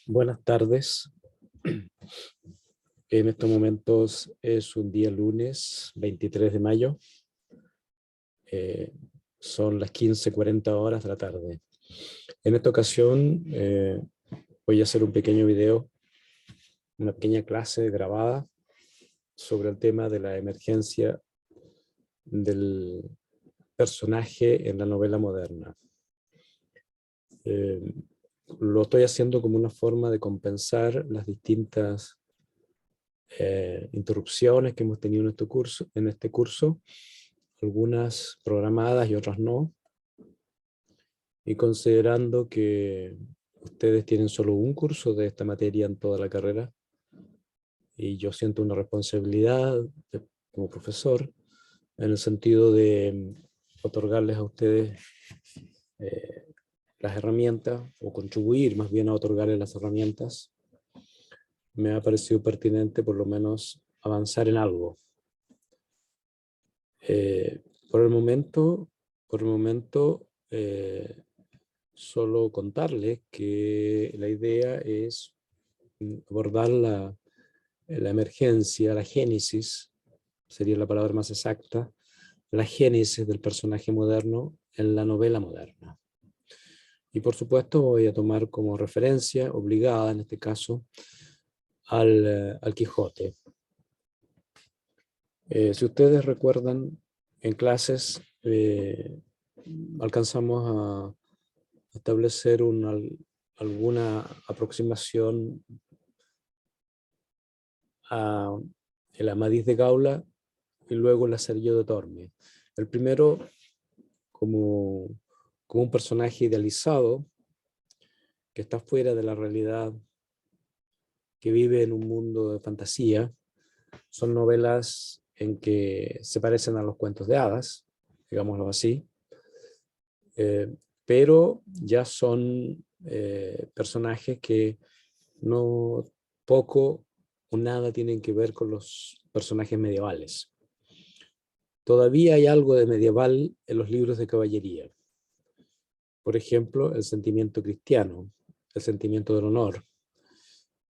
Buenas tardes. En estos momentos es un día lunes 23 de mayo. Son las 15:40 horas de la tarde. En esta ocasión voy a hacer un pequeño video, una pequeña clase grabada sobre el tema de la emergencia del personaje en la novela moderna. Lo estoy haciendo como una forma de compensar las distintas interrupciones que hemos tenido en este curso, algunas programadas y otras no, y considerando que ustedes tienen solo un curso de esta materia en toda la carrera, y yo siento una responsabilidad como profesor, en el sentido de otorgarles a ustedes las herramientas, o contribuir más bien a otorgarles las herramientas. Me ha parecido pertinente por lo menos avanzar en algo. Por el momento, solo contarles que la idea es abordar la emergencia, la génesis, sería la palabra más exacta, la génesis del personaje moderno en la novela moderna. Y por supuesto voy a tomar como referencia, obligada en este caso, al Quijote. Si ustedes recuerdan, en clases alcanzamos a establecer alguna aproximación a el Amadís de Gaula y luego el Lazarillo de Tormes. El primero como un personaje idealizado que está fuera de la realidad, que vive en un mundo de fantasía. Son novelas en que se parecen a los cuentos de hadas, digámoslo así, pero ya son personajes que no poco o nada tienen que ver con los personajes medievales. Todavía hay algo de medieval en los libros de caballería. Por ejemplo, el sentimiento cristiano, el sentimiento del honor,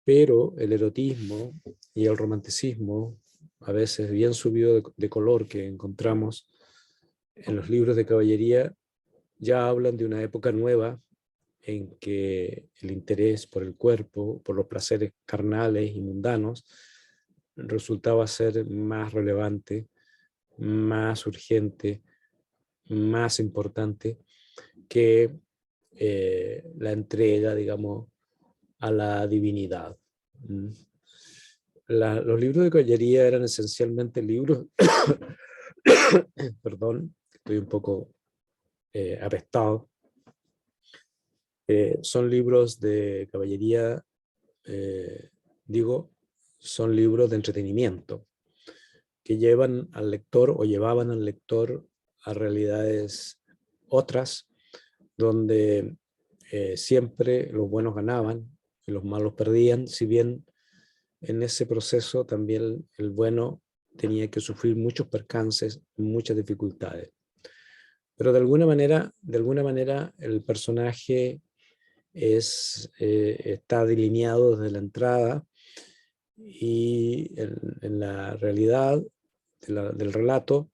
pero el erotismo y el romanticismo, a veces bien subido de color, que encontramos en los libros de caballería, ya hablan de una época nueva en que el interés por el cuerpo, por los placeres carnales y mundanos, resultaba ser más relevante, más urgente, más importante que la entrega, digamos, a la divinidad. Los libros de caballería eran esencialmente libros, perdón, estoy un poco apestado, son libros de caballería, son libros de entretenimiento que llevan al lector o llevaban al lector a realidades otras, donde siempre los buenos ganaban y los malos perdían, si bien en ese proceso también el bueno tenía que sufrir muchos percances, muchas dificultades. Pero de alguna manera el personaje está delineado desde la entrada, y en la realidad del relato,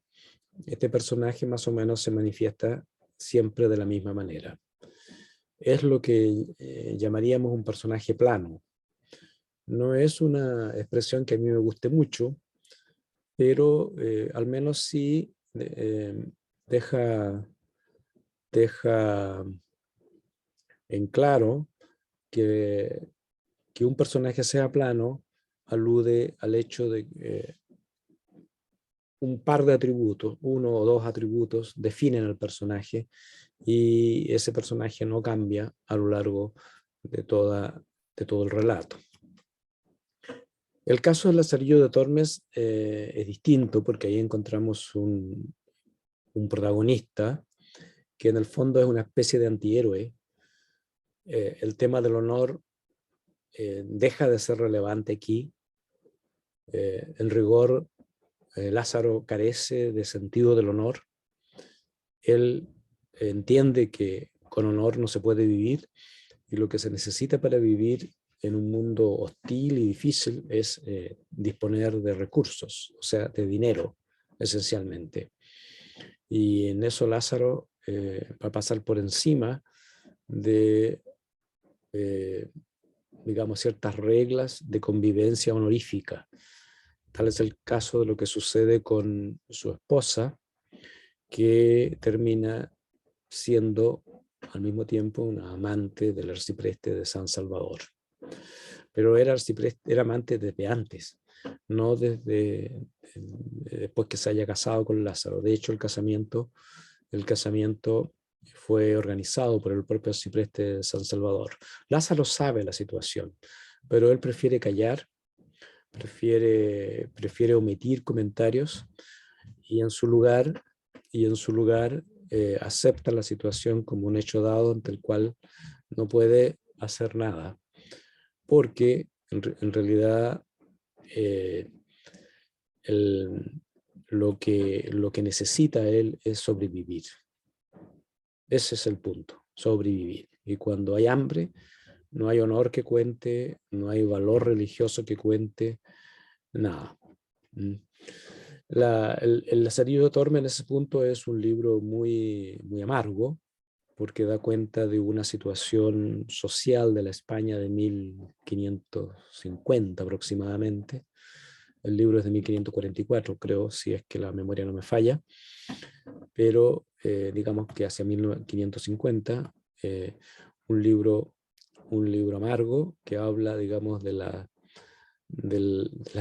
este personaje más o menos se manifiesta siempre de la misma manera. Es lo que llamaríamos un personaje plano. No es una expresión que a mí me guste mucho, pero al menos sí deja en claro que un personaje sea plano alude al hecho de que un par de atributos, uno o dos atributos, definen al personaje, y ese personaje no cambia a lo largo de todo el relato. El caso del Lazarillo de Tormes es distinto, porque ahí encontramos un protagonista que en el fondo es una especie de antihéroe. El tema del honor deja de ser relevante aquí. En rigor, Lázaro carece de sentido del honor. Él entiende que con honor no se puede vivir, y lo que se necesita para vivir en un mundo hostil y difícil es disponer de recursos, o sea, de dinero, esencialmente. Y en eso Lázaro va a pasar por encima de, digamos, ciertas reglas de convivencia honorífica. Tal es el caso de lo que sucede con su esposa, que termina siendo al mismo tiempo una amante del arcipreste de San Salvador. Pero era amante desde antes, no desde después que se haya casado con Lázaro. De hecho, el casamiento fue organizado por el propio arcipreste de San Salvador. Lázaro sabe la situación, pero él prefiere callar, prefiere omitir comentarios y en su lugar acepta la situación como un hecho dado ante el cual no puede hacer nada, porque en realidad lo que necesita él es sobrevivir. Ese es el punto, sobrevivir. Y cuando hay hambre, no hay honor que cuente, no hay valor religioso que cuente, nada. El Lazarillo de Tormes en ese punto es un libro muy, muy amargo, porque da cuenta de una situación social de la España de 1550 aproximadamente. El libro es de 1544, creo, si es que la memoria no me falla, pero digamos que hacia 1550, un libro amargo que habla, digamos, de las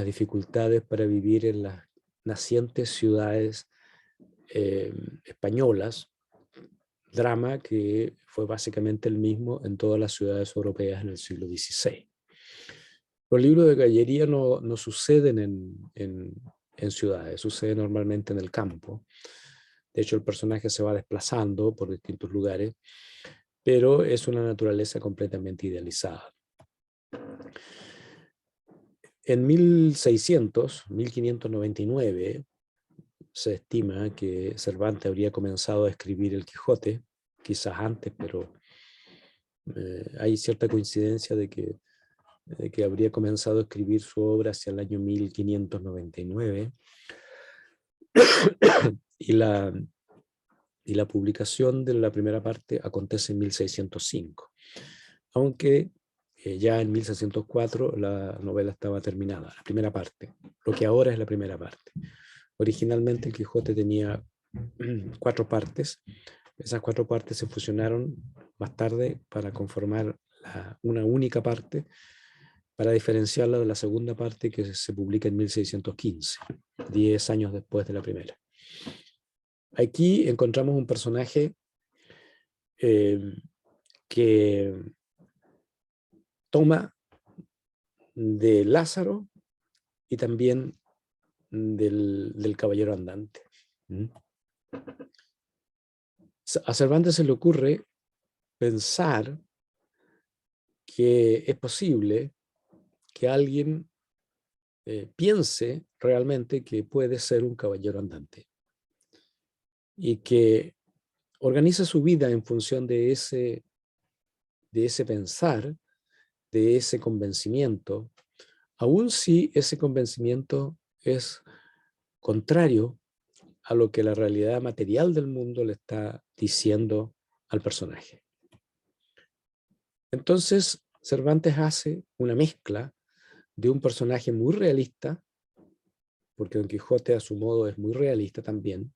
dificultades para vivir en las nacientes ciudades españolas, drama que fue básicamente el mismo en todas las ciudades europeas en el siglo XVI. Los libros de caballería no suceden en ciudades, suceden normalmente en el campo. De hecho, el personaje se va desplazando por distintos lugares, pero es una naturaleza completamente idealizada. En 1599, se estima que Cervantes habría comenzado a escribir El Quijote, quizás antes, pero hay cierta coincidencia de que habría comenzado a escribir su obra hacia el año 1599 y la publicación de la primera parte acontece en 1605, aunque ya en 1604 la novela estaba terminada, la primera parte, lo que ahora es la primera parte. Originalmente el Quijote tenía 4 partes. Esas 4 partes se fusionaron más tarde para conformar una única parte, para diferenciarla de la segunda parte que se publica en 1615, 10 años después de la primera. Aquí encontramos un personaje que toma de Lázaro y también del caballero andante. A Cervantes se le ocurre pensar que es posible que alguien piense realmente que puede ser un caballero andante y que organiza su vida en función de ese pensar, de ese convencimiento, aun si ese convencimiento es contrario a lo que la realidad material del mundo le está diciendo al personaje. Entonces, Cervantes hace una mezcla de un personaje muy realista, porque Don Quijote a su modo es muy realista también,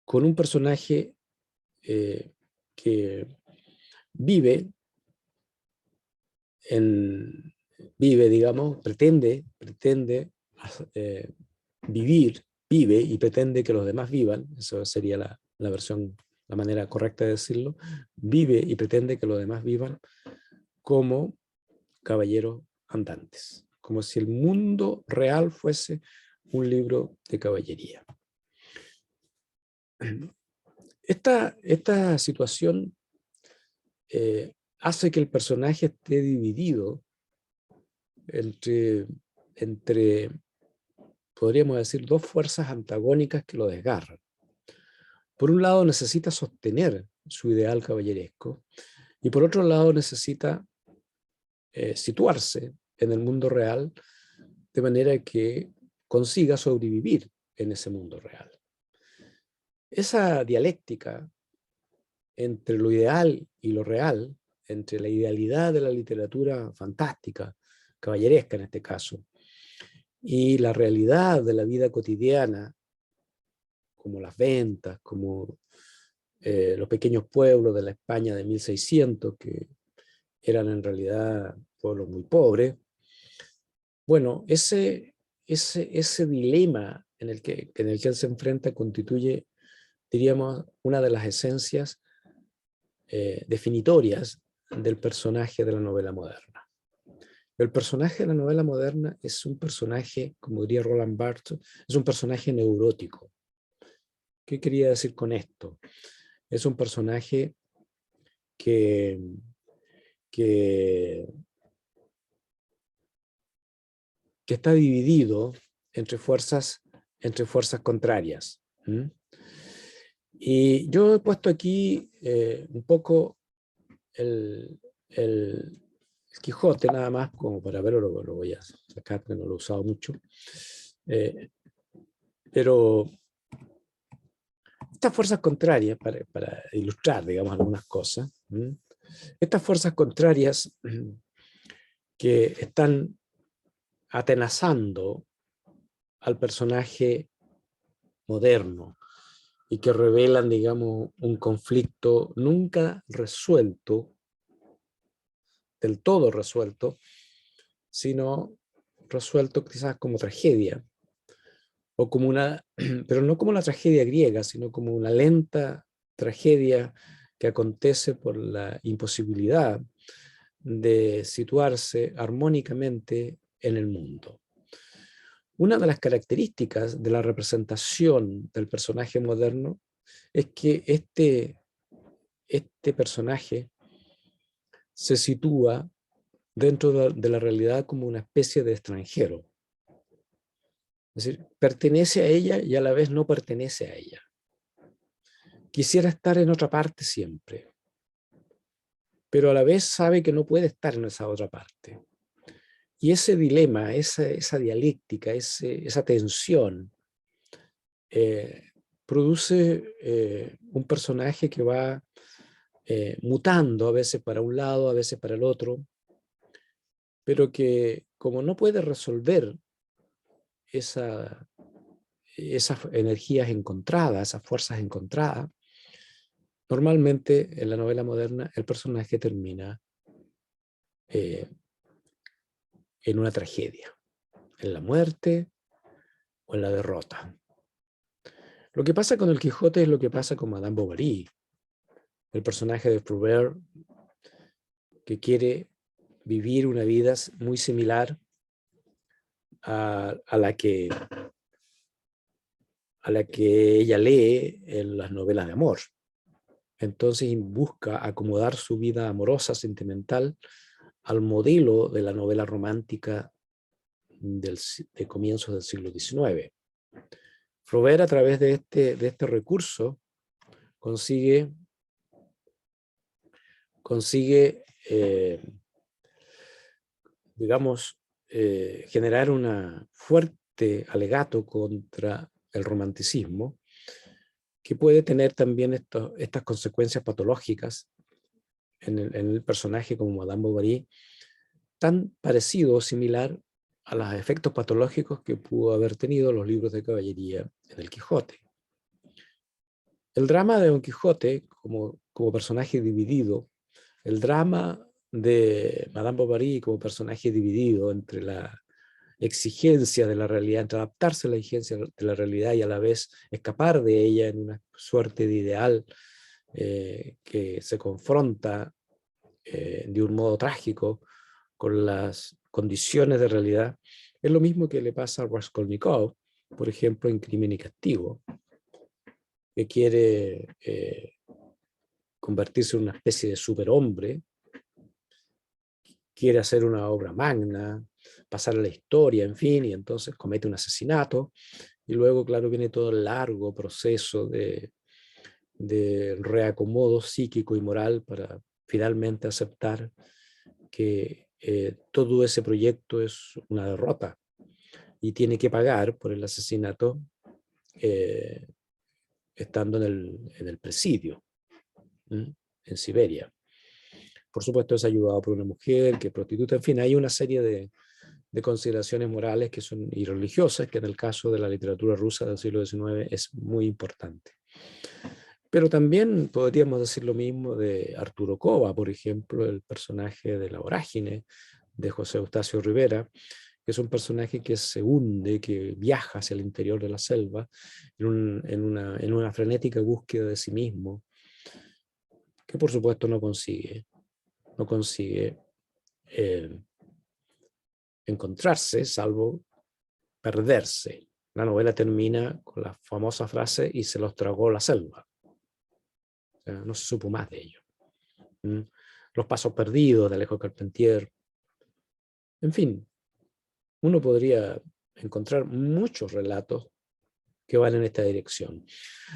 con un personaje que vive, digamos, pretende vive y pretende que los demás vivan, eso sería la versión, la manera correcta de decirlo, vive y pretende que los demás vivan como caballeros andantes, como si el mundo real fuese un libro de caballería. Esta situación hace que el personaje esté dividido entre, podríamos decir, 2 fuerzas antagónicas que lo desgarran. Por un lado necesita sostener su ideal caballeresco y por otro lado necesita situarse en el mundo real de manera que consiga sobrevivir en ese mundo real. Esa dialéctica entre lo ideal y lo real, entre la idealidad de la literatura fantástica, caballeresca en este caso, y la realidad de la vida cotidiana, como las ventas, como los pequeños pueblos de la España de 1600, que eran en realidad pueblos muy pobres. Bueno, ese dilema en el que él se enfrenta constituye, diríamos, una de las esencias definitorias del personaje de la novela moderna. El personaje de la novela moderna es un personaje, como diría Roland Barthes, es un personaje neurótico. ¿Qué quería decir con esto? Es un personaje que está dividido entre fuerzas contrarias. Y yo he puesto aquí un poco el Quijote, nada más, como para verlo, lo voy a sacar, porque no lo he usado mucho. Pero estas fuerzas contrarias, para ilustrar, digamos, algunas cosas, estas fuerzas contrarias que están atenazando al personaje moderno y que revelan, digamos, un conflicto nunca resuelto, del todo resuelto, sino resuelto quizás como tragedia, o como una, pero no como la tragedia griega, sino como una lenta tragedia que acontece por la imposibilidad de situarse armónicamente en el mundo. Una de las características de la representación del personaje moderno es que este personaje se sitúa dentro de la realidad como una especie de extranjero. Es decir, pertenece a ella y a la vez no pertenece a ella. Quisiera estar en otra parte siempre, pero a la vez sabe que no puede estar en esa otra parte. Y ese dilema, esa dialéctica, esa tensión, produce un personaje que va mutando a veces para un lado, a veces para el otro, pero que como no puede resolver esas energías encontradas, esas fuerzas encontradas, normalmente en la novela moderna el personaje termina en una tragedia, en la muerte o en la derrota. Lo que pasa con el Quijote es lo que pasa con Madame Bovary, el personaje de Flaubert, que quiere vivir una vida muy similar a la que ella lee en las novelas de amor. Entonces busca acomodar su vida amorosa, sentimental, al modelo de la novela romántica de comienzos del siglo XIX. Flaubert, a través de este recurso, consigue digamos, generar un fuerte alegato contra el romanticismo, que puede tener también estas consecuencias patológicas en el personaje como Madame Bovary, tan parecido o similar a los efectos patológicos que pudo haber tenido los libros de caballería en el Quijote. El drama de Don Quijote como personaje dividido, el drama de Madame Bovary como personaje dividido entre la exigencia de la realidad, entre adaptarse a la exigencia de la realidad y a la vez escapar de ella en una suerte de ideal que se confronta de un modo trágico con las condiciones de realidad, es lo mismo que le pasa a Raskolnikov, por ejemplo, en Crimen y Castigo, que quiere convertirse en una especie de superhombre, quiere hacer una obra magna, pasar a la historia, en fin, y entonces comete un asesinato, y luego, claro, viene todo el largo proceso de reacomodo psíquico y moral para finalmente aceptar que todo ese proyecto es una derrota y tiene que pagar por el asesinato estando en el presidio, en Siberia. Por supuesto es ayudado por una mujer que es prostituta, en fin, hay una serie de consideraciones morales que son, y religiosas, que en el caso de la literatura rusa del siglo XIX es muy importante. Pero también podríamos decir lo mismo de Arturo Cova, por ejemplo, el personaje de La Vorágine, de José Eustacio Rivera, que es un personaje que se hunde, que viaja hacia el interior de la selva en una frenética búsqueda de sí mismo, que por supuesto no consigue eh, encontrarse, salvo perderse. La novela termina con la famosa frase: y se los tragó la selva. O sea, no se supo más de ello. Los pasos perdidos de Alejo Carpentier. En fin, uno podría encontrar muchos relatos que van en esta dirección.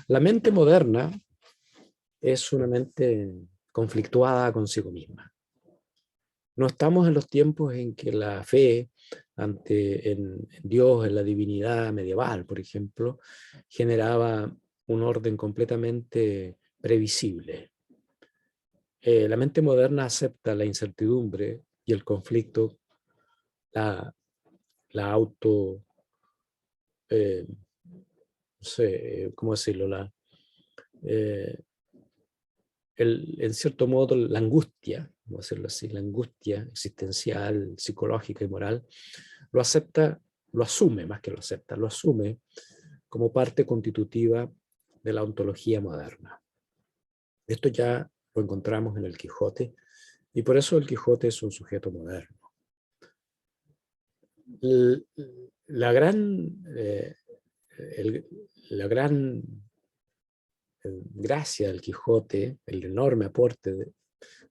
La mente moderna es una mente conflictuada consigo misma. No estamos en los tiempos en que la fe en Dios, en la divinidad medieval, por ejemplo, generaba un orden completamente previsible. La mente moderna acepta la incertidumbre y el conflicto, la auto, no sé, ¿cómo decirlo? En cierto modo, la angustia, vamos a decirlo así, la angustia existencial, psicológica y moral, lo acepta, lo asume más que lo acepta, lo asume como parte constitutiva de la ontología moderna. Esto ya lo encontramos en el Quijote, y por eso el Quijote es un sujeto moderno. La gran, la gran gracia del Quijote, el enorme aporte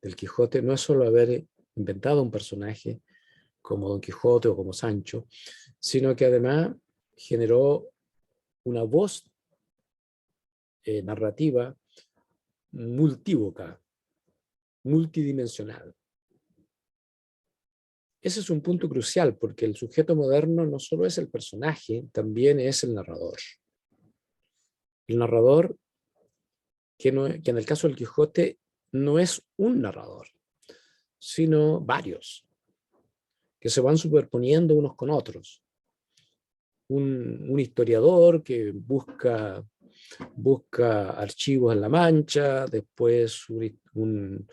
del Quijote, no es solo haber inventado un personaje como Don Quijote o como Sancho, sino que además generó una voz narrativa multívoca, multidimensional. Ese es un punto crucial, porque el sujeto moderno no solo es el personaje, también es el narrador. El narrador, que en el caso del Quijote no es un narrador, sino varios, que se van superponiendo unos con otros. Un historiador que busca archivos en La Mancha, después un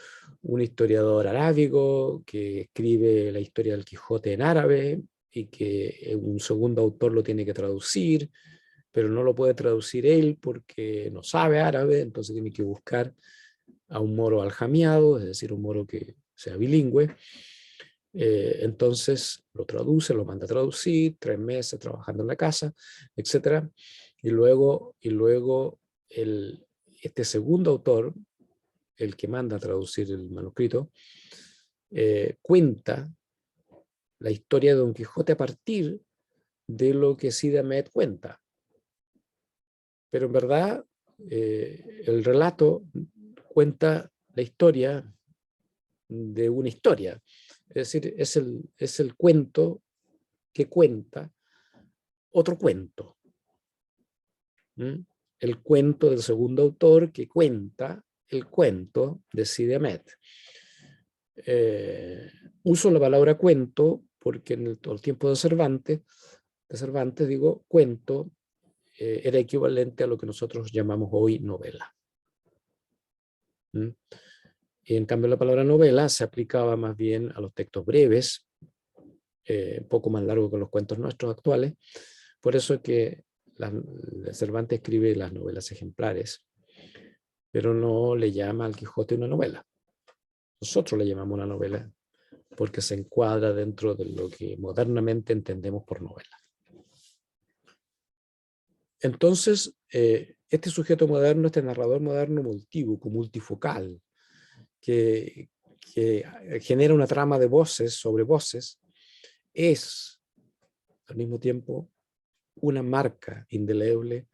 historiador arábigo que escribe la historia del Quijote en árabe y que un segundo autor lo tiene que traducir, pero no lo puede traducir él porque no sabe árabe, entonces tiene que buscar a un moro aljamiado, es decir, un moro que sea bilingüe. Entonces lo traduce, lo manda a traducir, 3 meses trabajando en la casa, etc. Y luego este segundo autor, el que manda a traducir el manuscrito, cuenta la historia de Don Quijote a partir de lo que Cide Hamete cuenta. Pero en verdad, el relato cuenta la historia de una historia. Es decir, es el cuento que cuenta otro cuento. El cuento del segundo autor que cuenta el cuento de Cide Hamete. Uso la palabra cuento porque en todo el tiempo de Cervantes digo, cuento era equivalente a lo que nosotros llamamos hoy novela. Y en cambio la palabra novela se aplicaba más bien a los textos breves, un poco más largos que los cuentos nuestros actuales. Por eso es que Cervantes escribe las novelas ejemplares, pero no le llama al Quijote una novela. Nosotros le llamamos una novela porque se encuadra dentro de lo que modernamente entendemos por novela. Entonces, este sujeto moderno, este narrador moderno multívoco, multifocal, que genera una trama de voces sobre voces, es al mismo tiempo una marca indeleble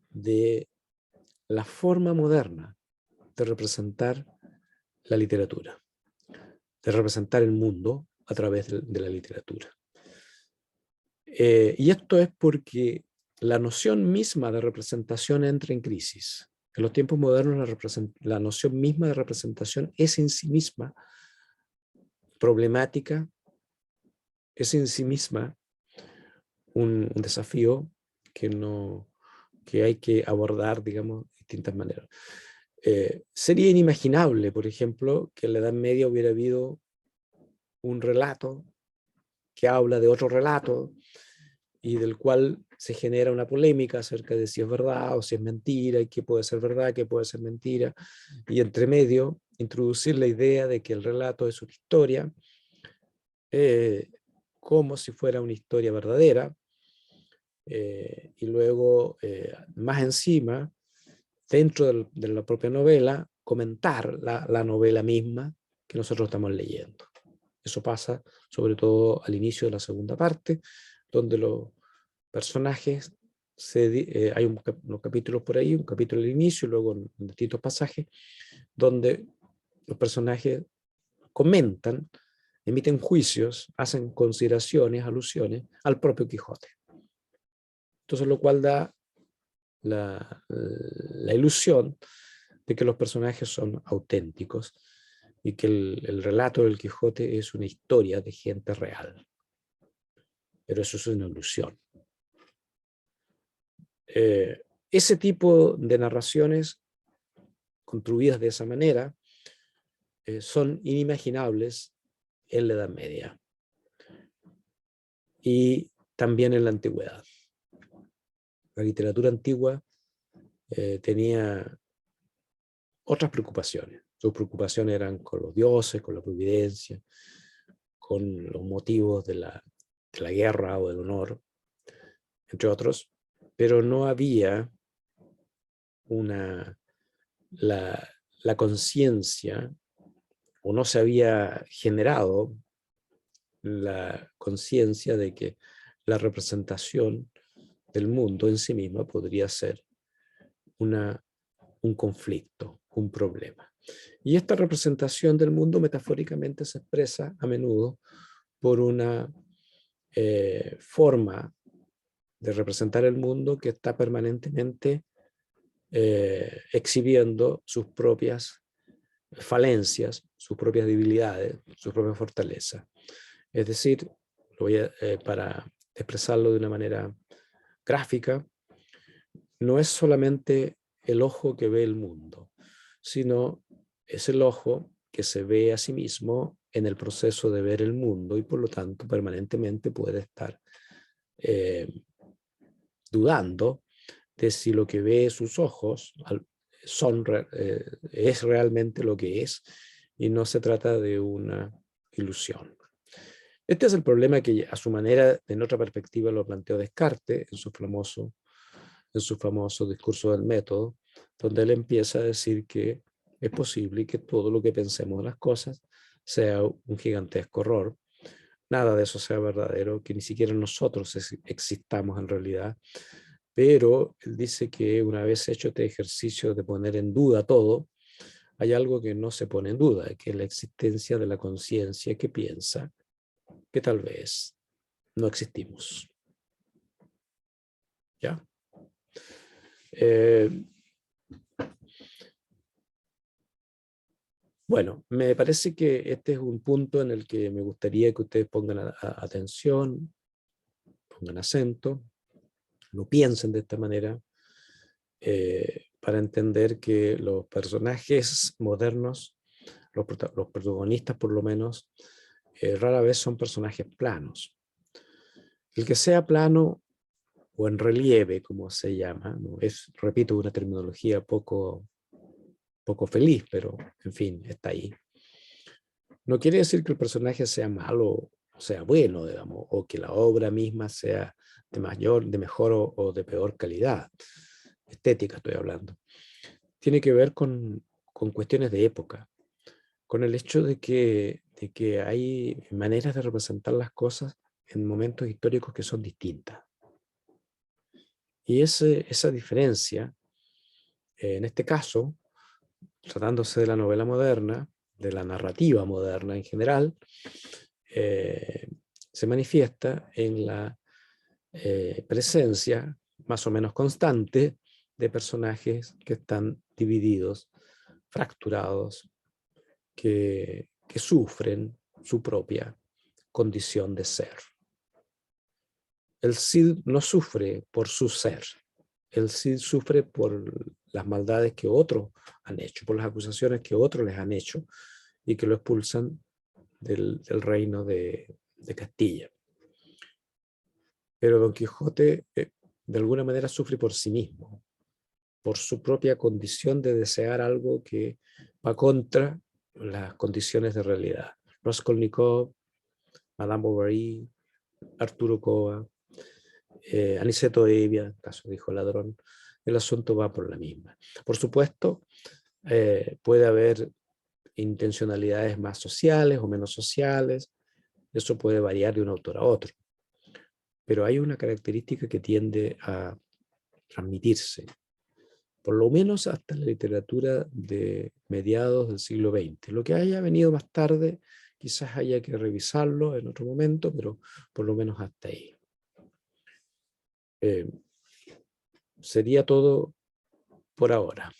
de la forma moderna de representar la literatura, de representar el mundo a través de la literatura. Y esto es porque la noción misma de representación entra en crisis. En los tiempos modernos la noción misma de representación es en sí misma problemática, es en sí misma un desafío que hay que abordar, digamos, de distintas maneras. Sería inimaginable, por ejemplo, que en la Edad Media hubiera habido un relato que habla de otro relato y del cual se genera una polémica acerca de si es verdad o si es mentira, y qué puede ser verdad, qué puede ser mentira, y entre medio introducir la idea de que el relato es una historia, como si fuera una historia verdadera, y luego, más encima, dentro de la propia novela, comentar la novela misma que nosotros estamos leyendo. Eso pasa sobre todo al inicio de la segunda parte, donde los personajes, hay unos capítulos por ahí, un capítulo al inicio, y luego en distintos pasajes, donde los personajes comentan, emiten juicios, hacen consideraciones, alusiones al propio Quijote. Entonces, lo cual da la ilusión de que los personajes son auténticos y que el relato del Quijote es una historia de gente real. Pero eso es una ilusión. Ese tipo de narraciones construidas de esa manera son inimaginables en la Edad Media y también en la antigüedad. La literatura antigua tenía otras preocupaciones. Sus preocupaciones eran con los dioses, con la providencia, con los motivos de la guerra o del honor, entre otros, pero no había la conciencia, o no se había generado la conciencia de que la representación del mundo en sí misma podría ser un conflicto, un problema. Y esta representación del mundo metafóricamente se expresa a menudo por una forma de representar el mundo que está permanentemente exhibiendo sus propias falencias, sus propias debilidades, sus propias fortalezas. Es decir, para expresarlo de una manera gráfica, no es solamente el ojo que ve el mundo, sino es el ojo que se ve a sí mismo en el proceso de ver el mundo y por lo tanto permanentemente puede estar dudando de si lo que ve sus ojos es realmente lo que es y no se trata de una ilusión. Este es el problema que a su manera, en otra perspectiva, lo planteó Descartes en su famoso discurso del método, donde él empieza a decir que es posible que todo lo que pensemos de las cosas sea un gigantesco error, nada de eso sea verdadero, que ni siquiera nosotros existamos en realidad, pero él dice que una vez hecho este ejercicio de poner en duda todo, hay algo que no se pone en duda, que es la existencia de la conciencia que piensa que tal vez no existimos. ¿Ya? Bueno, me parece que este es un punto en el que me gustaría que ustedes pongan atención, pongan acento, lo piensen de esta manera, para entender que los personajes modernos, los protagonistas por lo menos, rara vez son personajes planos. El que sea plano o en relieve, como se llama, ¿no? Es, repito, una terminología poco feliz, pero en fin, está ahí. No quiere decir que el personaje sea malo o sea bueno, digamos, o que la obra misma sea de mejor o de peor calidad. Estética estoy hablando. Tiene que ver con cuestiones de época, con el hecho de que hay maneras de representar las cosas en momentos históricos que son distintas. Y esa diferencia, en este caso, tratándose de la novela moderna, de la narrativa moderna en general, se manifiesta en la presencia más o menos constante de personajes que están divididos, fracturados, que sufren su propia condición de ser. El Cid no sufre por su ser, el Cid sufre por las maldades que otros han hecho, por las acusaciones que otros les han hecho y que lo expulsan del reino de Castilla. Pero Don Quijote de alguna manera sufre por sí mismo, por su propia condición de desear algo que va contra las condiciones de realidad. Raskolnikov, Madame Bovary, Arturo Cova, Aniceto Evia, caso de Hijo Ladrón, el asunto va por la misma. Por supuesto, puede haber intencionalidades más sociales o menos sociales, eso puede variar de un autor a otro, pero hay una característica que tiende a transmitirse, por lo menos hasta la literatura de mediados del siglo XX. Lo que haya venido más tarde, quizás haya que revisarlo en otro momento, pero por lo menos hasta ahí. Sería todo por ahora.